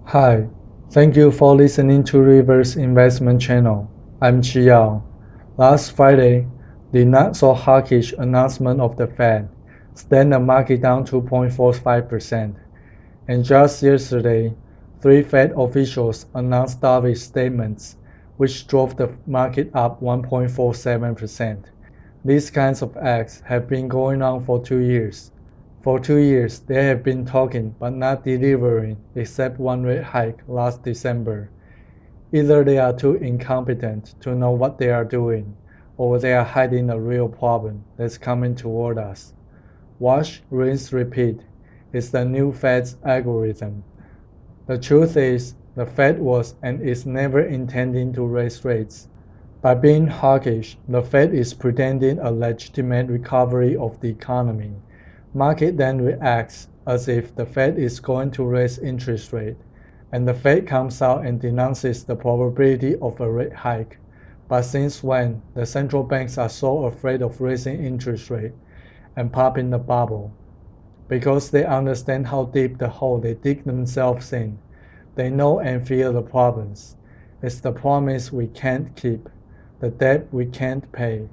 Hi, thank you for listening to Reverse Investment Channel. I'm Chi Yao. Last Friday, the not-so-hawkish announcement of the Fed sent the market down 2.45%. And just yesterday, three Fed officials announced dovish statements, which drove the market up 1.47%. These kinds of acts have been going on for 2 years. For 2 years, they have been talking but not delivering except one rate hike last December. Either they are too incompetent to know what they are doing, or they are hiding a real problem that's coming toward us. Wash, rinse, repeat is the new Fed's algorithm. The truth is, the Fed was and is never intending to raise rates. By being hawkish, the Fed is pretending a legitimate recovery of the economy. Market then reacts as if the Fed is going to raise interest rate, and the Fed comes out and denounces the probability of a rate hike. But since when the central banks are so afraid of raising interest rate and popping the bubble? Because they understand how deep the hole they dig themselves in. They know and feel the problems. It's the promise we can't keep, the debt we can't pay,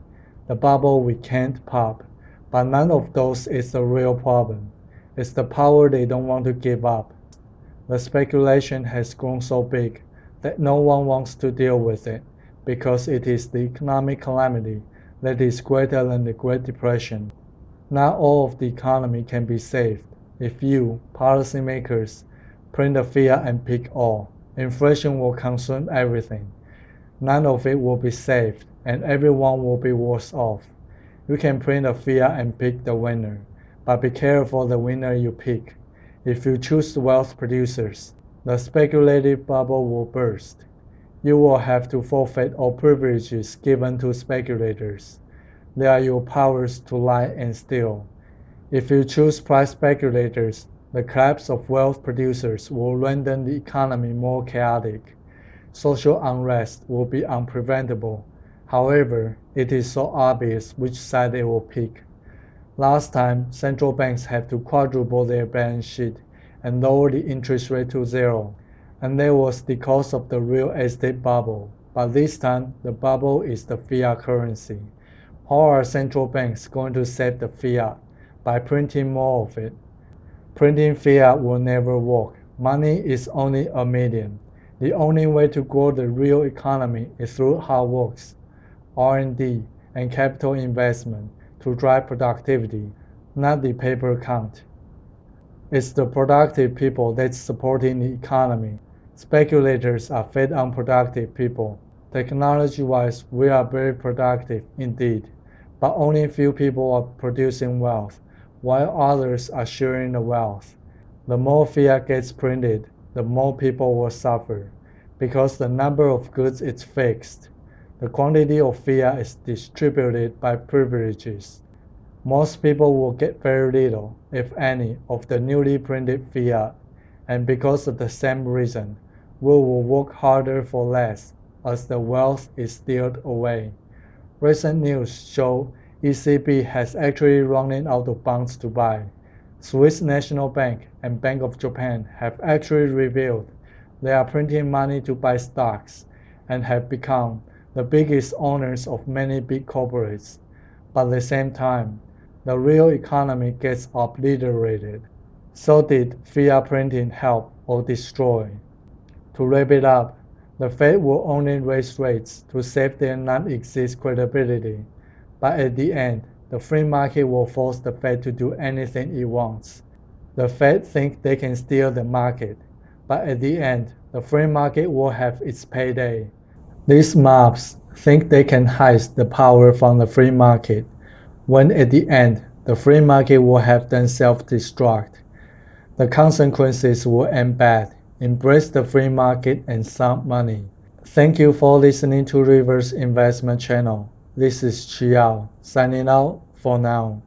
the bubble we can't pop. But none of those is the real problem. It's the power they don't want to give up. The speculation has grown so big that no one wants to deal with it because it is the economic calamity that is greater than the Great Depression. Not all of the economy can be saved if you, policymakers, print the fiat and pick all. Inflation will consume everything. None of it will be saved, and everyone will be worse off. You can print a fiat and pick the winner, but be careful the winner you pick. If you choose wealth producers, the speculative bubble will burst. You will have to forfeit all privileges given to speculators. They are your powers to lie and steal. If you choose price speculators, the collapse of wealth producers will render the economy more chaotic. Social unrest will be unpreventable. However, it is so obvious which side they will pick. Last time, central banks had to quadruple their balance sheet and lower the interest rate to zero, and that was the cause of the real estate bubble. But this time, the bubble is the fiat currency. How are central banks going to save the fiat? By printing more of it. Printing fiat will never work. Money is only a medium. The only way to grow the real economy is through hard work, R&D, and capital investment to drive productivity, not the paper count. It's the productive people that's supporting the economy. Speculators are fed unproductive people. Technology-wise, we are very productive indeed, but only few people are producing wealth, while others are sharing the wealth. The more fiat gets printed, the more people will suffer, because the number of goods is fixed. The quantity of fiat is distributed by privileges. Most people will get very little, if any, of the newly printed fiat, and because of the same reason, we will work harder for less as the wealth is stealed away. Recent news show ECB has actually running out of bonds to buy. Swiss National Bank and Bank of Japan have actually revealed they are printing money to buy stocks and have become the biggest owners of many big corporates. But at the same time, the real economy gets obliterated. So did fiat printing help or destroy? To wrap it up, the Fed will only raise rates to save their non-exist credibility. But at the end, the free market will force the Fed to do anything it wants. The Fed thinks they can steal the market, but at the end, the free market will have its payday. These mobs think they can heist the power from the free market, when at the end, the free market will have them self-destruct. The consequences will end bad. Embrace the free market and sound money. Thank you for listening to Reverse Investment Channel. This is Chi Yao, signing out for now.